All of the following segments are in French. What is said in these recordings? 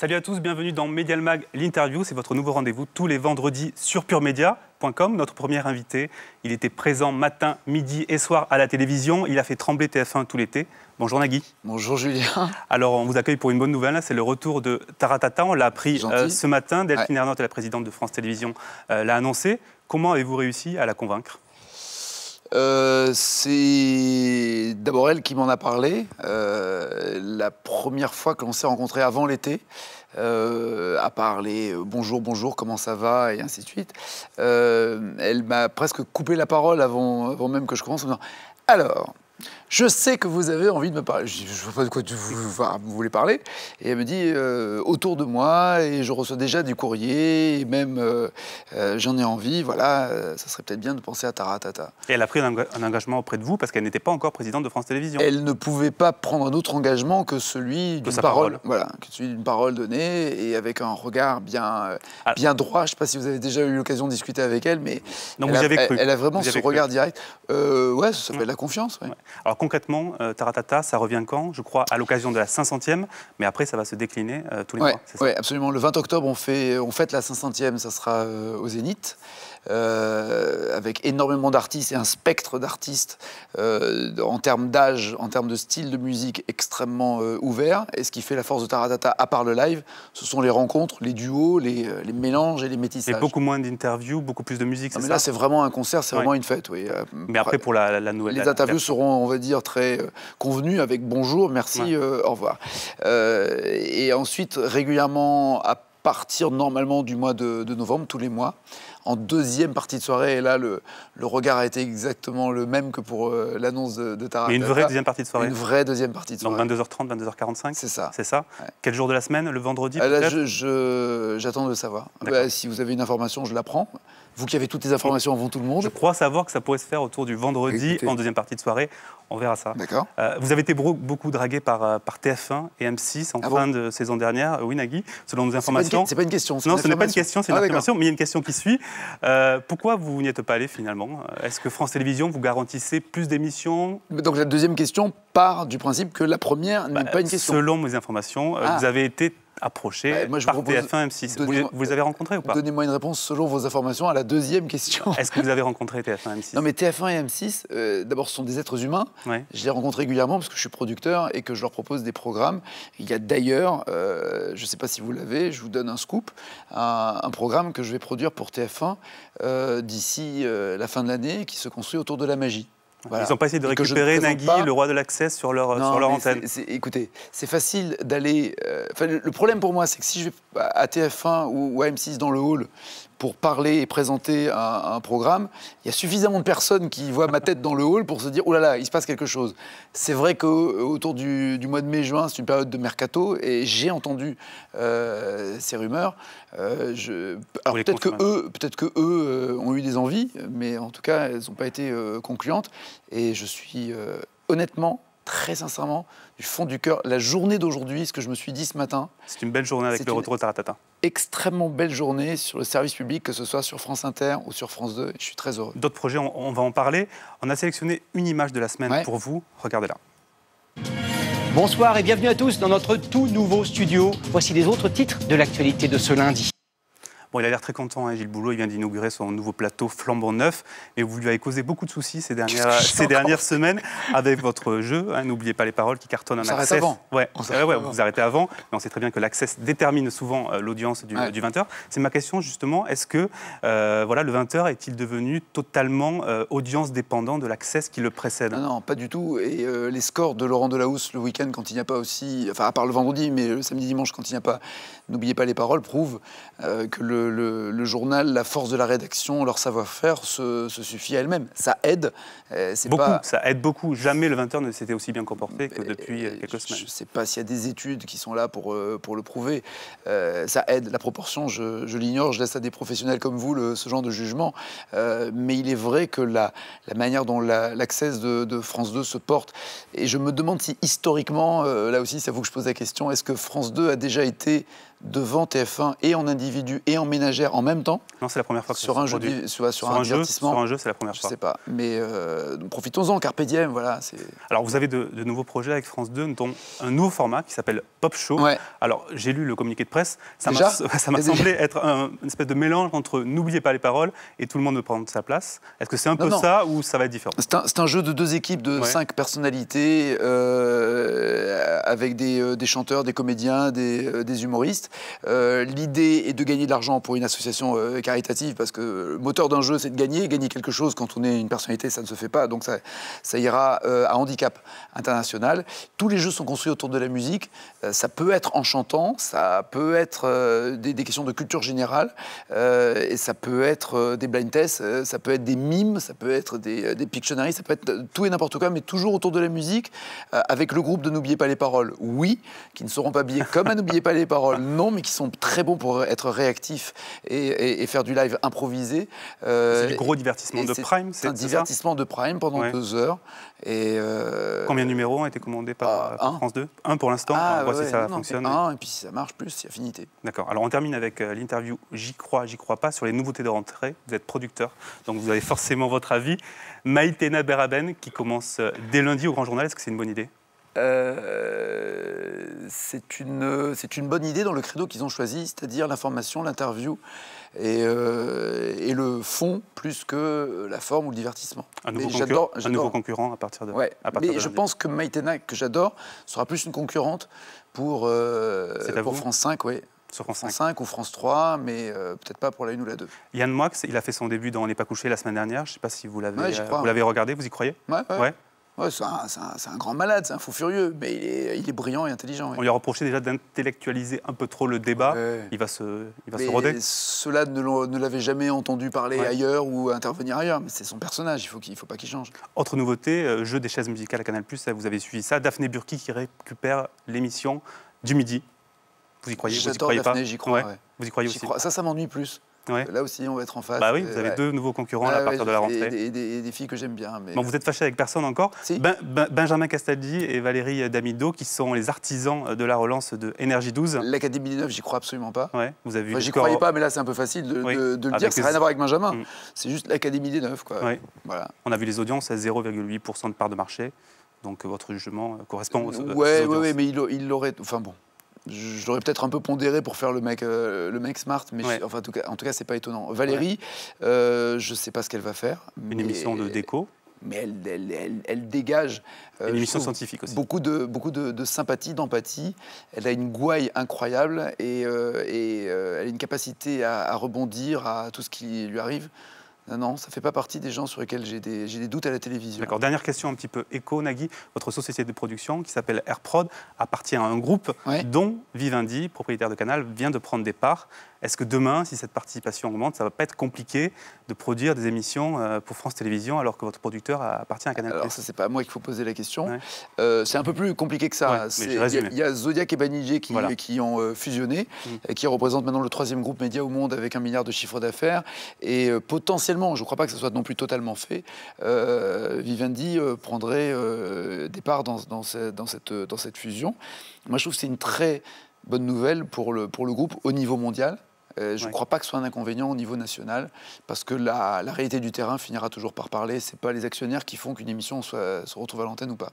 Salut à tous, bienvenue dans Medial Mag, l'interview. C'est votre nouveau rendez-vous tous les vendredis sur puremedia.com. Notre premier invité, il était présent matin, midi et soir à la télévision. Il a fait trembler TF1 tout l'été. Bonjour Nagui. Bonjour Julien. Alors on vous accueille pour une bonne nouvelle, c'est le retour de Taratata. On l'a appris ce matin. Delphine Ernotte, la présidente de France Télévisions, l'a annoncé. Comment avez-vous réussi à la convaincre ? C'est d'abord elle qui m'en a parlé. La première fois que l'on s'est rencontrés avant l'été, à parler bonjour, bonjour, comment ça va, et ainsi de suite. Elle m'a presque coupé la parole avant même que je commence en me disant alors, je sais que vous avez envie de me parler. Je ne sais pas de quoi vous voulez parler. Et elle me dit autour de moi, et je reçois déjà du courrier, et même j'en ai envie, voilà, ça serait peut-être bien de penser à Taratata. Et elle a pris un engagement auprès de vous parce qu'elle n'était pas encore présidente de France Télévisions. Elle ne pouvait pas prendre un autre engagement que celui d'une parole. Voilà, que celui d'une parole donnée et avec un regard bien droit. Je ne sais pas si vous avez déjà eu l'occasion de discuter avec elle, mais donc elle a vraiment ce regard direct. Ouais, ça s'appelle la confiance. Ouais. Alors concrètement, Taratata, ça revient quand ? Je crois à l'occasion de la 500e, mais après ça va se décliner tous les mois. Oui, absolument. Le 20 octobre, on fête la 500e, ça sera au Zénith. Avec énormément d'artistes et un spectre d'artistes en termes d'âge, en termes de style de musique extrêmement ouvert. Et ce qui fait la force de Taratata, à part le live, ce sont les rencontres, les duos, les mélanges et les métissages. Et beaucoup moins d'interviews, beaucoup plus de musique, c'est ça ? Là, c'est vraiment un concert, c'est vraiment une fête. Oui. Mais après, pour la nouvelle... Les interviews seront, on va dire, très convenues avec bonjour, merci, au revoir. Et ensuite, régulièrement, à partir normalement du mois de novembre, tous les mois, en deuxième partie de soirée, et là, le regard a été exactement le même que pour l'annonce de Taratata. Mais une vraie deuxième partie de soirée ? Une vraie deuxième partie de soirée. Donc 22h30, 22h45 ? C'est ça. C'est ça ? Ouais. Quel jour de la semaine ? Le vendredi là, peut-être ? j'attends de le savoir. Si vous avez une information, je la prends. Vous qui avez toutes les informations avant tout le monde. Je crois savoir que ça pourrait se faire autour du vendredi, en deuxième partie de soirée. On verra ça. D'accord. Vous avez été beaucoup dragué par TF1 et M6 en fin de saison dernière. Oui, Nagui, selon nos informations. C'est pas une question. Non, ce n'est pas une question, c'est une affirmation, mais il y a une question qui suit. Pourquoi vous n'y êtes pas allé finalement ? Est-ce que France Télévisions vous garantissait plus d'émissions ? Donc la deuxième question part du principe que la première n'est pas une question. Selon mes informations, vous avez été approché par TF1 M6. Vous les avez rencontrés ou pas ? Donnez-moi une réponse selon vos informations à la deuxième question. Est-ce que vous avez rencontré TF1 M6 ? Non, mais TF1 et M6, d'abord, ce sont des êtres humains. Ouais. Je les rencontre régulièrement parce que je suis producteur et que je leur propose des programmes. Il y a d'ailleurs, je ne sais pas si vous l'avez, je vous donne un scoop, un programme que je vais produire pour TF1 d'ici la fin de l'année qui se construit autour de la magie. Voilà. Ils n'ont pas essayé de récupérer Nagui, le roi de l'access, sur leur antenne. Écoutez, c'est facile d'aller... le problème pour moi, c'est que si je vais à TF1 ou à M6 dans le hall pour parler et présenter un programme, il y a suffisamment de personnes qui voient ma tête dans le hall pour se dire « Oh là là, il se passe quelque chose ». C'est vrai qu'autour du mois de mai-juin, c'est une période de mercato et j'ai entendu ces rumeurs. Alors peut-être que eux ont eu des envies, mais en tout cas, elles n'ont pas été concluantes. Et je suis honnêtement, très sincèrement, du fond du cœur, la journée d'aujourd'hui, ce que je me suis dit ce matin... C'est une belle journée avec le retour de Taratata. Extrêmement belle journée sur le service public, que ce soit sur France Inter ou sur France 2. Je suis très heureux. D'autres projets, on va en parler. On a sélectionné une image de la semaine pour vous. Regardez-la. Bonsoir et bienvenue à tous dans notre tout nouveau studio. Voici les autres titres de l'actualité de ce lundi. Bon, il a l'air très content, Gilles Boulot. Il vient d'inaugurer son nouveau plateau flambant neuf. Et vous lui avez causé beaucoup de soucis ces dernières semaines avec votre jeu. N'oubliez pas les paroles qui cartonnent en access. Avant. Vous arrêtez avant. Mais on sait très bien que l'access détermine souvent l'audience du 20h. C'est ma question, justement. Est-ce que le 20h est-il devenu totalement audience dépendant de l'access qui le précède ? Non, pas du tout. Et les scores de Laurent Delahousse le week-end, quand il n'y a pas aussi... Enfin, à part le vendredi, mais le samedi, dimanche, quand il n'y a pas... N'oubliez pas les paroles, prouvent que le journal, la force de la rédaction, leur savoir-faire se suffit à elle-même. Ça aide. Ça aide beaucoup. Jamais le 20h ne s'était aussi bien comporté que depuis quelques semaines. Je ne sais pas s'il y a des études qui sont là pour le prouver. Ça aide. La proportion, je l'ignore. Je laisse à des professionnels comme vous ce genre de jugement. Mais il est vrai que la manière dont l'access de France 2 se porte, et je me demande si historiquement, là aussi, c'est à vous que je pose la question, est-ce que France 2 a déjà été devant TF1 et en individu et en ménagère en même temps. Non, c'est la première fois que sur un jeu, sur un divertissement. Sur un jeu, c'est la première fois. Je sais pas, mais profitons-en, carpe diem, voilà. Alors, vous avez de nouveaux projets avec France 2, dont un nouveau format qui s'appelle Pop Show. Ouais. Alors, j'ai lu le communiqué de presse. Ça Déjà m'a semblé être une espèce de mélange entre N'oubliez pas les paroles et Tout le monde veut prendre sa place. Est-ce que c'est un peu ça ou ça va être différent? C'est un jeu de 2 équipes de 5 personnalités avec des chanteurs, des comédiens, des humoristes. L'idée est de gagner de l'argent pour une association caritative parce que le moteur d'un jeu, c'est de gagner. Gagner quelque chose quand on est une personnalité, ça ne se fait pas. Donc ça ira à handicap international. Tous les jeux sont construits autour de la musique. Ça peut être en chantant, ça peut être des questions de culture générale, et ça peut être des blind tests, ça peut être des mimes, ça peut être des Pictionary, ça peut être tout et n'importe quoi, mais toujours autour de la musique, avec le groupe de N'oubliez pas les paroles, oui, qui ne seront pas habillés comme à N'oubliez pas les paroles, non, mais qui sont très bons pour être réactifs et faire du live improvisé. C'est du gros divertissement de Prime, c'est un divertissement de Prime pendant 2 heures. Et combien de numéros ont été commandés par France 2? Un pour l'instant, on voit si ça fonctionne. Un, et puis si ça marche plus, c'est affinité. D'accord, alors on termine avec l'interview J'y crois pas sur les nouveautés de rentrée. Vous êtes producteur, donc vous avez forcément votre avis. Maïtena Beraben qui commence dès lundi au Grand Journal, est-ce que c'est une bonne idée? C'est une bonne idée dans le credo qu'ils ont choisi, c'est-à-dire l'information, l'interview et le fond plus que la forme ou le divertissement. Un nouveau concurrent à partir de. Ouais, mais je pense que Maïtena, que j'adore, sera plus une concurrente pour France 5, oui. Sur France 5 ou France 3, mais peut-être pas pour la 1 ou la 2. Yann Moix, il a fait son début dans On n'est pas couché la semaine dernière. Je ne sais pas si vous l'avez regardé, vous y croyez? Ouais, c'est un grand malade, c'est un fou furieux, mais il est brillant et intelligent. Ouais. On lui a reproché déjà d'intellectualiser un peu trop le débat. Il va se roder. Ceux-là ne l'avaient jamais entendu parler ailleurs ou intervenir ailleurs, mais c'est son personnage, il ne faut pas qu'il change. Autre nouveauté, jeu des chaises musicales à Canal+, vous avez suivi ça. Daphné Burki qui récupère l'émission du midi. Vous y croyez? J'adore Daphné, j'y crois. Ouais. Vous y croyez aussi? Ça m'ennuie plus. Ouais. Là aussi, on va être en face. Bah oui, vous avez 2 nouveaux concurrents à partir de la rentrée. Et des filles que j'aime bien. Mais... Bon, vous êtes fâché avec personne encore? Si. Benjamin Castaldi et Valérie Damido, qui sont les artisans de la relance de Énergie 12. L'Académie des Neufs, j'y crois absolument pas. Ouais, vous avez vu. J'y croyais pas, mais là, c'est un peu facile de le dire. Ça n'a rien à voir avec Benjamin. C'est juste l'Académie des Neufs, quoi. Ouais. Voilà. On a vu les audiences à 0,8% de part de marché. Donc votre jugement correspond aux audiences. Oui, mais il l'aurait... Enfin bon... Je l'aurais peut-être un peu pondéré pour faire le mec smart, mais en tout cas, c'est pas étonnant. Valérie, je sais pas ce qu'elle va faire. Une émission de déco. Mais elle dégage une émission scientifique aussi. Beaucoup de sympathie, d'empathie. Elle a une gouaille incroyable et elle a une capacité à rebondir à tout ce qui lui arrive. Non, ça ne fait pas partie des gens sur lesquels j'ai des doutes à la télévision. D'accord. Dernière question un petit peu éco, Nagui. Votre société de production, qui s'appelle AirProd, appartient à un groupe dont Vivendi, propriétaire de Canal, vient de prendre des parts. Est-ce que demain, si cette participation augmente, ça ne va pas être compliqué de produire des émissions pour France Télévisions alors que votre producteur appartient à Canal+? Alors ça, c'est pas à moi qu'il faut poser la question. C'est un peu plus compliqué que ça. Il y a Zodiac et Banijé qui ont fusionné, et qui représentent maintenant le 3e groupe média au monde avec 1 milliard de chiffre d'affaires. Et potentiellement, je ne crois pas que ce soit non plus totalement fait, Vivendi prendrait des parts dans cette fusion. Moi, je trouve que c'est une très bonne nouvelle pour le groupe au niveau mondial. Je ne crois pas que ce soit un inconvénient au niveau national, parce que la réalité du terrain finira toujours par parler. Ce n'est pas les actionnaires qui font qu'une émission se retrouve à l'antenne ou pas.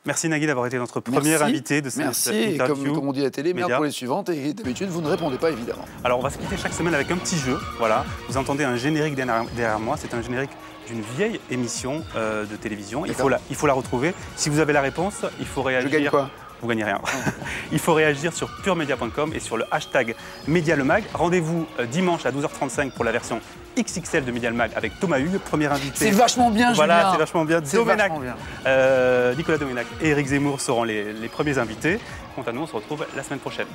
Merci Nagui d'avoir été notre premier invité de cette interview. Merci, comme on dit à la télé, merde pour les suivantes, et d'habitude vous ne répondez pas évidemment. Alors on va se quitter chaque semaine avec un petit jeu. Voilà, vous entendez un générique derrière moi, c'est un générique d'une vieille émission de télévision. Il faut la retrouver. Si vous avez la réponse, il faut réagir. Je gagne quoi? Vous gagnez rien. Il faut réagir sur puremedia.com et sur le hashtag MediaLeMag. Rendez-vous dimanche à 12h35 pour la version XXL de Media le Mag avec Thomas Hugues, premier invité. C'est vachement bien, Voilà, Julien. c'est vachement bien. Nicolas Domenac et Éric Zemmour seront les premiers invités. Quant à nous, on se retrouve la semaine prochaine.